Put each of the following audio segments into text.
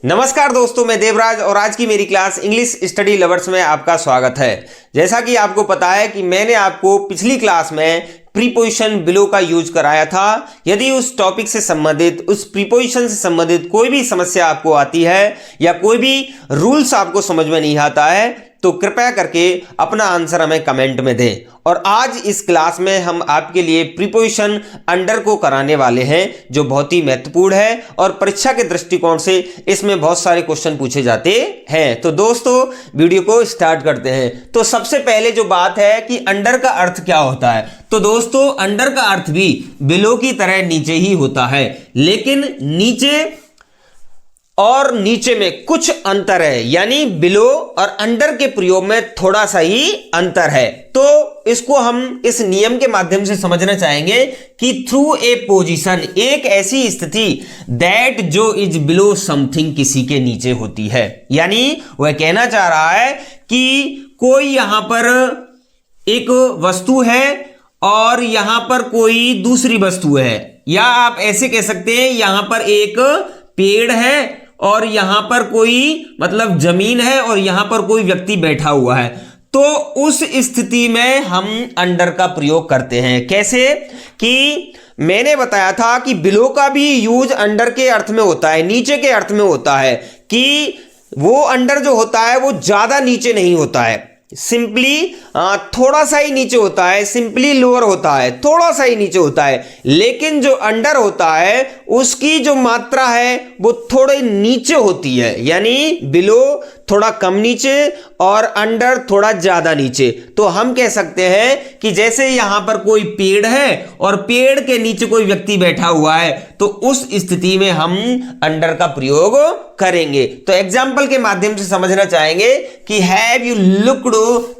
नमस्कार दोस्तों, मैं देवराज और आज की मेरी क्लास इंग्लिश स्टडी लवर्स में आपका स्वागत है। जैसा कि आपको पता है कि मैंने आपको पिछली क्लास में प्रीपोजिशन बिलो का यूज कराया था। यदि उस टॉपिक से संबंधित, उस प्रीपोजिशन से संबंधित कोई भी समस्या आपको आती है या कोई भी रूल्स आपको समझ में नहीं आता है तो कृपया करके अपना आंसर हमें कमेंट में दें। और आज इस क्लास में हम आपके लिए प्रीपोजिशन अंडर को कराने वाले हैं, जो बहुत ही महत्वपूर्ण है और परीक्षा के दृष्टिकोण से इसमें बहुत सारे क्वेश्चन पूछे जाते हैं। तो दोस्तों वीडियो को स्टार्ट करते हैं। तो सबसे पहले जो बात है कि अंडर का अर्थ क्या होता है, तो दोस्तों अंडर का अर्थ भी बिलो की तरह नीचे ही होता है, लेकिन नीचे और नीचे में कुछ अंतर है, यानी बिलो और अंडर के प्रयोग में थोड़ा सा ही अंतर है। तो इसको हम इस नियम के माध्यम से समझना चाहेंगे कि थ्रू ए पोजीशन, एक ऐसी स्थिति दैट जो इज बिलो समथिंग, किसी के नीचे होती है। यानी वह कहना चाह रहा है कि कोई यहां पर एक वस्तु है और यहां पर कोई दूसरी वस्तु है, या आप ऐसे कह सकते हैं यहां पर एक पेड़ है और यहां पर कोई मतलब जमीन है और यहां पर कोई व्यक्ति बैठा हुआ है। तो उस स्थिति में हम अंडर का प्रयोग करते हैं। कैसे कि मैंने बताया था कि बिलो का भी यूज अंडर के अर्थ में होता है, नीचे के अर्थ में होता है, कि वो अंडर जो होता है वो ज्यादा नीचे नहीं होता है, सिंपली थोड़ा सा ही नीचे होता है, सिंपली लोअर होता है, थोड़ा सा ही नीचे होता है। लेकिन जो अंडर होता है उसकी जो मात्रा है वो थोड़े नीचे होती है, यानी बिलो थोड़ा कम नीचे और अंडर थोड़ा ज्यादा नीचे। तो हम कह सकते हैं कि जैसे यहां पर कोई पेड़ है और पेड़ के नीचे कोई व्यक्ति बैठा हुआ है, तो उस स्थिति में हम अंडर का प्रयोग करेंगे। तो एग्जाम्पल के माध्यम से समझना चाहेंगे कि हैव यू लुक्ड,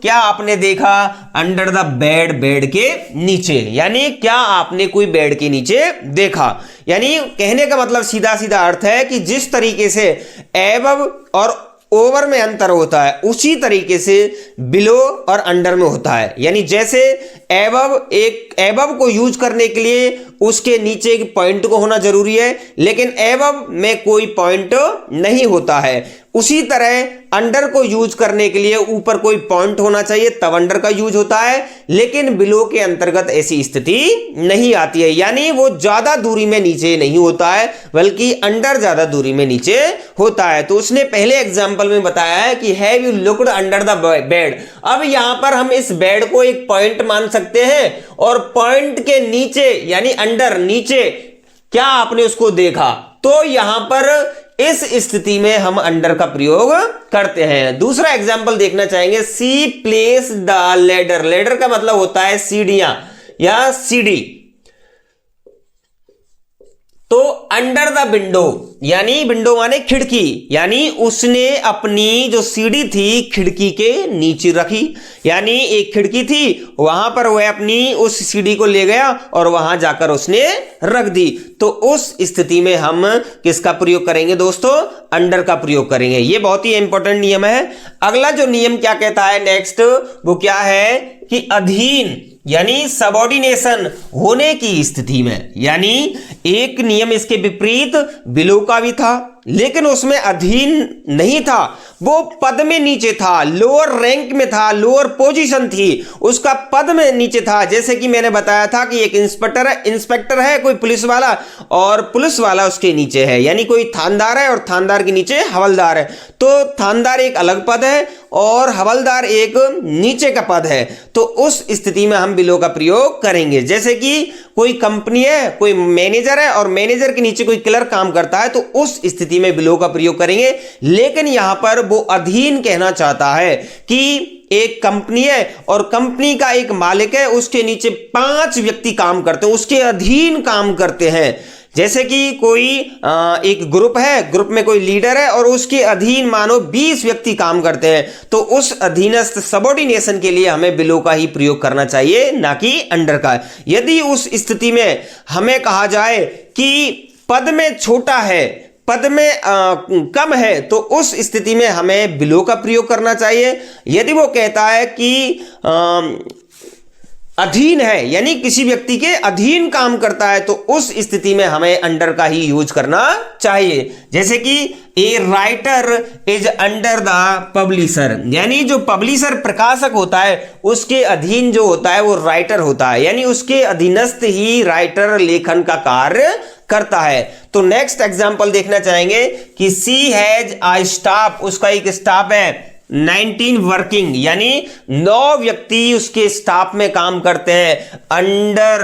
क्या आपने देखा अंडर द बेड, बेड के नीचे, यानी क्या आपने कोई बेड के नीचे देखा। यानी कहने का मतलब सीधा सीधा अर्थ है कि जिस तरीके से एबव और ओवर में अंतर होता है उसी तरीके से बिलो और अंडर में होता है। यानी जैसे एबव को यूज करने के लिए उसके नीचे एक पॉइंट को होना जरूरी है, लेकिन एबव में कोई पॉइंट नहीं होता है। उसी तरह अंडर को यूज करने के लिए ऊपर कोई पॉइंट होना चाहिए, तब अंडर का यूज होता है, लेकिन बिलो के अंतर्गत ऐसी स्थिति नहीं आती है। यानी वो ज्यादा दूरी में नीचे नहीं होता है, बल्कि अंडर ज्यादा दूरी में नीचे होता है। तो उसने पहले एग्जाम्पल में बताया है कि have you looked under the bed. अब यहां पर हम इस बेड को एक पॉइंट मान सकते हैं और पॉइंट के नीचे यानी अंडर नीचे क्या आपने उसको देखा, तो यहां पर इस स्थिति में हम अंडर का प्रयोग करते हैं। दूसरा एग्जांपल देखना चाहेंगे, सी प्लेस द लेडर। लेडर का मतलब होता है सीढ़ियां या सीढ़ी। तो अंडर द विंडो, यानी विंडो माने खिड़की, यानी उसने अपनी जो सीढ़ी थी खिड़की के नीचे रखी। यानी एक खिड़की थी, वहां पर वह अपनी उस सीढ़ी को ले गया और वहां जाकर उसने रख दी। तो उस स्थिति में हम किसका प्रयोग करेंगे दोस्तों? अंडर का प्रयोग करेंगे। यह बहुत ही इंपॉर्टेंट नियम है। अगला जो नियम क्या कहता है नेक्स्ट, वो क्या है कि अधीन यानी सबऑर्डिनेशन होने की स्थिति में, यानी एक नियम इसके विपरीत बिलो का भी था, लेकिन उसमें अधीन नहीं था, वो पद में नीचे था, लोअर रैंक में था, लोअर पोजीशन थी, उसका पद में नीचे था। जैसे कि मैंने बताया था कि एक इंस्पेक्टर है कोई पुलिस वाला, और पुलिस वाला उसके नीचे है, यानी कोई थानेदार है और थानेदार के नीचे हवलदार है। तो थानेदार एक अलग पद है और हवलदार एक नीचे का पद है। तो उस स्थिति में हम बिलो का प्रयोग करेंगे। जैसे कि कोई कंपनी है, कोई मैनेजर है और मैनेजर के नीचे कोई क्लर्क काम करता है, तो उस स्थिति में बिलो का प्रयोग करेंगे। लेकिन यहां पर वो अधीन कहना चाहता है कि एक कंपनी है और कंपनी का एक मालिक है, उसके नीचे 5 व्यक्ति काम करते हैं, उसके अधीन काम करते हैं। जैसे कि कोई एक ग्रुप है, ग्रुप में कोई लीडर है और उसके अधीन मानो 20 व्यक्ति काम करते हैं, तो उस अधीनस्थ सबऑर्डिनेशन के लिए हमें बिलो का ही प्रयोग करना चाहिए, ना कि अंडर का। यदि उस स्थिति में हमें कहा जाए कि पद में छोटा है, पद में कम है, तो उस स्थिति में हमें बिलो का प्रयोग करना चाहिए। यदि वो कहता है कि अधीन है, यानी किसी व्यक्ति के अधीन काम करता है, तो उस स्थिति में हमें अंडर का ही यूज करना चाहिए। जैसे कि a writer is under the publisher, यानी जो पब्लिशर प्रकाशक होता है उसके अधीन जो होता है वो राइटर होता है, यानी उसके अधीनस्थ ही राइटर लेखन का कार्य करता है। तो नेक्स्ट एग्जांपल देखना चाहेंगे कि सी हैज अ स्टाफ, उसका एक स्टाफ है 19 वर्किंग, यानी 9 व्यक्ति उसके स्टाफ में काम करते हैं। अंडर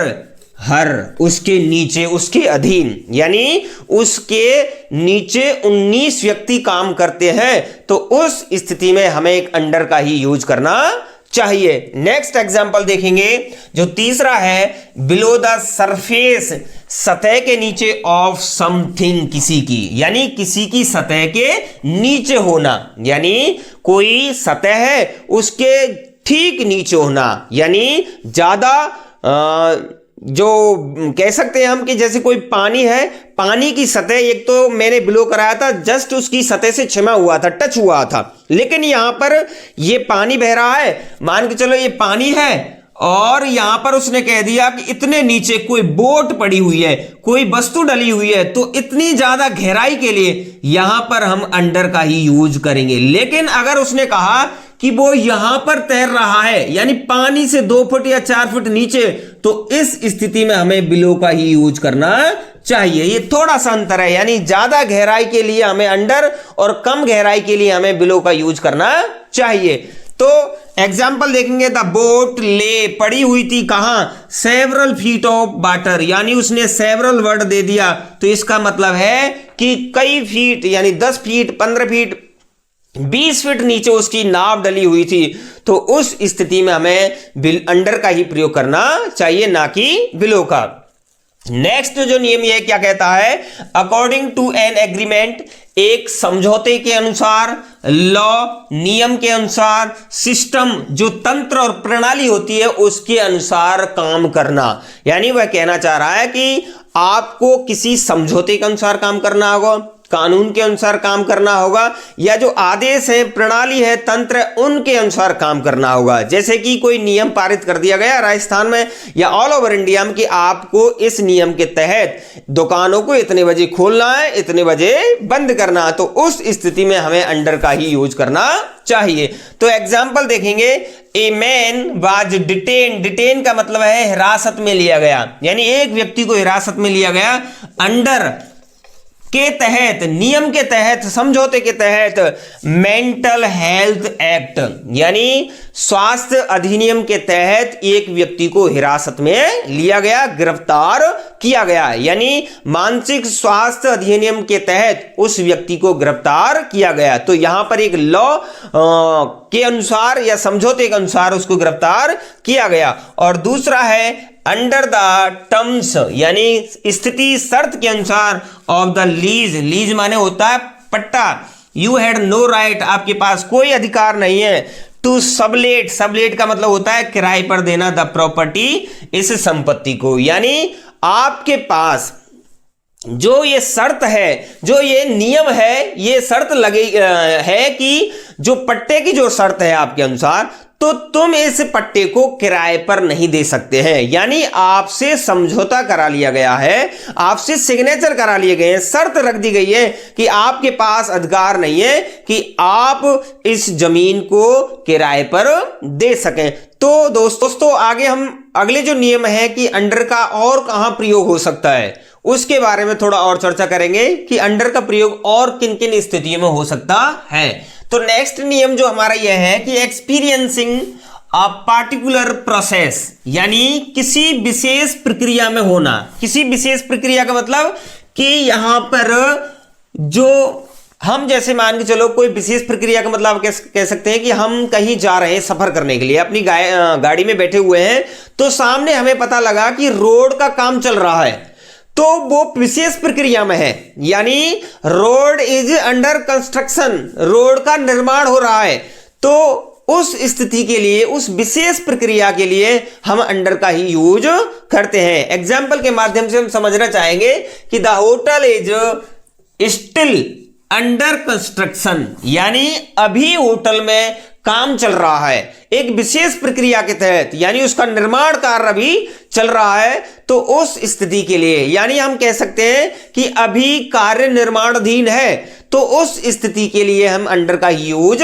हर, उसके नीचे, उसके अधीन, यानी उसके नीचे 19 व्यक्ति काम करते हैं, तो उस स्थिति में हमें एक अंडर का ही यूज करना चाहिए। नेक्स्ट एग्जांपल देखेंगे जो तीसरा है, बिलो द सरफेस, सतह के नीचे ऑफ समथिंग, किसी की, यानी किसी की सतह के नीचे होना, यानी कोई सतह है उसके ठीक नीचे होना, यानी ज्यादा जो कह सकते हैं हम कि जैसे कोई पानी है, पानी की सतह, एक तो मैंने बिलो कराया था, जस्ट उसकी सतह से छिमा हुआ था, टच हुआ था, लेकिन यहां पर ये पानी बह रहा है, मान के चलो ये पानी है, और यहां पर उसने कह दिया कि इतने नीचे कोई बोट पड़ी हुई है, कोई वस्तु डली हुई है, तो इतनी ज्यादा गहराई के लिए यहां पर हम अंडर का ही यूज करेंगे। लेकिन अगर उसने कहा कि वो यहां पर तैर रहा है, यानी पानी से 2 फुट या 4 फुट नीचे, तो इस स्थिति में हमें बिलो का ही यूज करना चाहिए। ये थोड़ा सा अंतर है, यानी ज्यादा गहराई के लिए हमें अंडर और कम गहराई के लिए हमें बिलो का यूज करना चाहिए। तो एग्जाम्पल देखेंगे, द बोट ले, पड़ी हुई थी कहां, सेवरल फीट ऑफ वाटर, यानी उसने सेवरल वर्ड दे दिया, तो इसका मतलब है कि कई फीट, यानी 10 फीट, 15 फीट, 20 फीट नीचे उसकी नाव डली हुई थी, तो उस स्थिति में हमें अंडर का ही प्रयोग करना चाहिए, ना कि बिलो का। नेक्स्ट जो नियम ये क्या कहता है, अकॉर्डिंग टू एन एग्रीमेंट, एक समझौते के अनुसार, लॉ, नियम के अनुसार, सिस्टम, जो तंत्र और प्रणाली होती है उसके अनुसार काम करना, यानी वह कहना चाह रहा है कि आपको किसी समझौते के अनुसार काम करना होगा, कानून के अनुसार काम करना होगा, या जो आदेश है, प्रणाली है, तंत्र है, उनके अनुसार काम करना होगा। जैसे कि कोई नियम पारित कर दिया गया राजस्थान में या ऑल ओवर इंडिया में कि आपको इस नियम के तहत दुकानों को इतने बजे खोलना है, इतने बजे बंद करना है, तो उस स्थिति में हमें अंडर का ही यूज करना चाहिए। तो एग्जाम्पल देखेंगे, a man was detain, detain का मतलब है हिरासत में लिया गया, यानी एक व्यक्ति को हिरासत में लिया गया अंडर के तहत, नियम के तहत, समझौते के तहत, मेंटल हेल्थ एक्ट, यानी स्वास्थ्य अधिनियम के तहत एक व्यक्ति को हिरासत में लिया गया, गिरफ्तार किया गया, यानी मानसिक स्वास्थ्य अधिनियम के तहत उस व्यक्ति को गिरफ्तार किया गया। तो यहां पर एक लॉ के अनुसार या समझौते के अनुसार उसको गिरफ्तार किया गया। और दूसरा है अंडर द टर्म्स, यानी स्थिति, शर्त के अनुसार, ऑफ द लीज, लीज माने होता है पट्टा, यू हैड नो राइट, आपके पास कोई अधिकार नहीं है, टू सबलेट, सबलेट का मतलब होता है किराए पर देना, द प्रॉपर्टी, इस संपत्ति को, यानी आपके पास जो ये शर्त है, जो ये नियम है, ये शर्त लगी है कि जो पट्टे की जो शर्त है आपके अनुसार, तो तुम इस पट्टे को किराए पर नहीं दे सकते हैं, यानी आपसे समझौता करा लिया गया है, आपसे सिग्नेचर करा लिए गए हैं, शर्त रख दी गई है कि आपके पास अधिकार नहीं है कि आप इस जमीन को किराए पर दे सकें। तो दोस्तों आगे हम अगले जो नियम है कि अंडर का और कहां प्रयोग हो सकता है उसके बारे में थोड़ा और चर्चा करेंगे कि अंडर का प्रयोग और किन किन स्थितियों में हो सकता है। तो नेक्स्ट नियम जो हमारा यह है कि एक्सपीरियंसिंग अ पार्टिकुलर प्रोसेस, यानी किसी विशेष प्रक्रिया में होना। किसी विशेष प्रक्रिया का मतलब कि यहां पर जो हम जैसे मान के चलो कोई विशेष प्रक्रिया का मतलब कह सकते हैं कि हम कहीं जा रहे हैं सफर करने के लिए, अपनी गाड़ी में बैठे हुए हैं, तो सामने हमें पता लगा कि रोड का काम चल रहा है, तो वो विशेष प्रक्रिया में है, यानी road is under construction, road का निर्माण हो रहा है, तो उस स्थिति के लिए, उस विशेष प्रक्रिया के लिए हम अंडर का ही यूज करते हैं। एग्जाम्पल के माध्यम से हम समझना चाहेंगे कि the hotel is still under construction, यानी अभी होटल में काम चल रहा है एक विशेष प्रक्रिया के तहत, यानी उसका निर्माण कार्य अभी चल रहा है, तो उस स्थिति के लिए, यानी हम कह सकते हैं कि अभी कार्य निर्माणाधीन है, तो उस स्थिति के लिए हम अंडर का यूज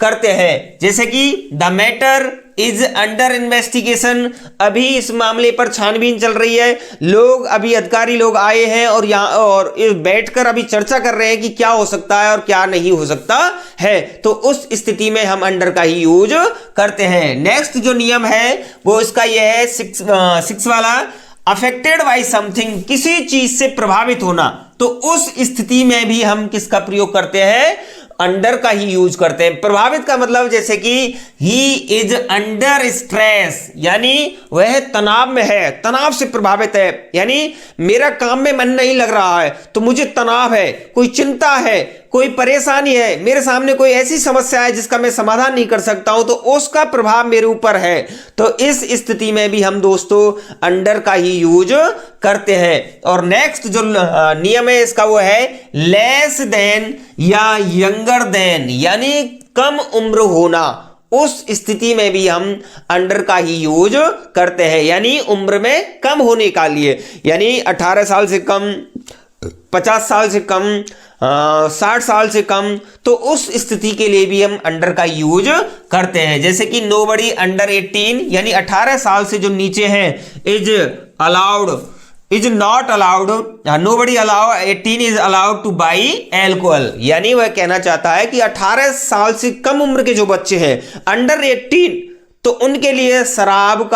करते हैं। जैसे कि the matter is under investigation, अभी इस मामले पर छानबीन चल रही है, लोग अभी अधिकारी लोग आए हैं और यहाँ और बैठकर अभी चर्चा कर रहे हैं कि क्या हो सकता है और क्या नहीं हो सकता है, तो उस स्थिति में हम अंडर का ही यूज करते हैं। नेक्स्ट जो नियम है वो इसका यह है 6 वाला, अफेक्टेड बाई समथिंग, किसी चीज से प्रभावित होना, तो उस स्थिति में भी हम किसका प्रयोग करते हैं, अंडर का ही यूज करते हैं। प्रभावित का मतलब जैसे कि ही इज अंडर स्ट्रेस, यानी वह तनाव में है, तनाव से प्रभावित है, यानी मेरा काम में मन नहीं लग रहा है तो मुझे तनाव है, कोई चिंता है, कोई परेशानी है, मेरे सामने कोई ऐसी समस्या है जिसका मैं समाधान नहीं कर सकता हूं, तो उसका प्रभाव मेरे ऊपर है, तो इस स्थिति में भी हम दोस्तों अंडर का ही यूज करते हैं। और नेक्स्ट जो नियम है इसका वो है लेस देन या यंगर देन, यानी कम उम्र होना, उस स्थिति में भी हम अंडर का ही यूज करते हैं, यानी उम्र में कम होने का लिए, यानी 18 साल से कम, 50 साल से कम, 60 साल से कम, तो उस स्थिति के लिए भी हम अंडर का यूज करते हैं। जैसे कि नोबडी अंडर 18, यानी 18 साल से जो नीचे हैं, is not allowed, nobody allow 18 is allowed two by alcohol, यानी वह कहना चाहता है कि 18 साल से कम उम्र के जो बच्चे हैं अंडर 18, तो उनके लिए शराब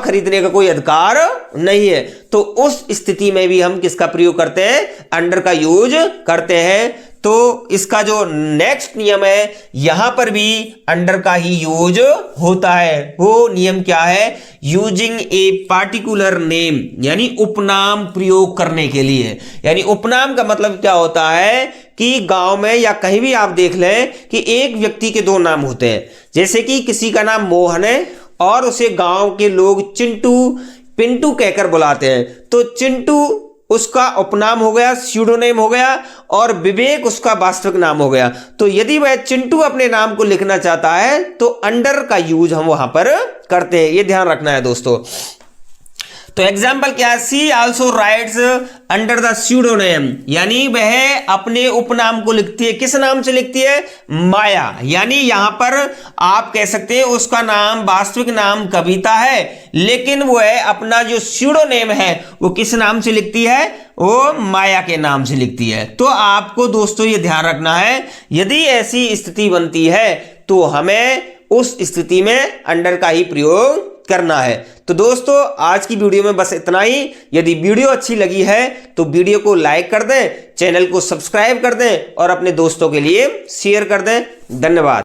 खरीदने का कोई अधिकार नहीं है, तो उस स्थिति में भी हम किसका प्रयोग करते हैं, अंडर का यूज करते हैं। तो इसका जो नेक्स्ट नियम है यहां पर भी अंडर का ही यूज होता है, वो नियम क्या है, यूजिंग ए पार्टिकुलर नेम, यानी उपनाम प्रयोग करने के लिए। यानी उपनाम का मतलब क्या होता है कि गांव में या कहीं भी आप देख लें कि एक व्यक्ति के 2 नाम होते हैं, जैसे कि किसी का नाम मोहन है और उसे गांव के लोग चिंटू, पिंटू कहकर बुलाते हैं, तो चिंटू उसका उपनाम हो गया, स्यूडोनेम हो गया, और विवेक उसका वास्तविक नाम हो गया। तो यदि वह चिंटू अपने नाम को लिखना चाहता है तो अंडर का यूज हम वहां पर करते हैं, ये ध्यान रखना है दोस्तों। तो एग्जाम्पल क्या है, सी आल्सो राइट्स अंडर द स्यूडोनेम, यानी वह अपने उपनाम को लिखती है, किस नाम से लिखती है, माया, यानी यहां पर आप कह सकते हैं उसका नाम, वास्तविक नाम कविता है, लेकिन वह अपना जो स्यूडोनेम है वो किस नाम से लिखती है, वो माया के नाम से लिखती है। तो आपको दोस्तों ये ध्यान रखना है, यदि ऐसी स्थिति बनती है तो हमें उस स्थिति में अंडर का ही प्रयोग करना है। तो दोस्तों आज की वीडियो में बस इतना ही। यदि वीडियो अच्छी लगी है तो वीडियो को लाइक कर दें, चैनल को सब्सक्राइब कर दें और अपने दोस्तों के लिए शेयर कर दें। धन्यवाद।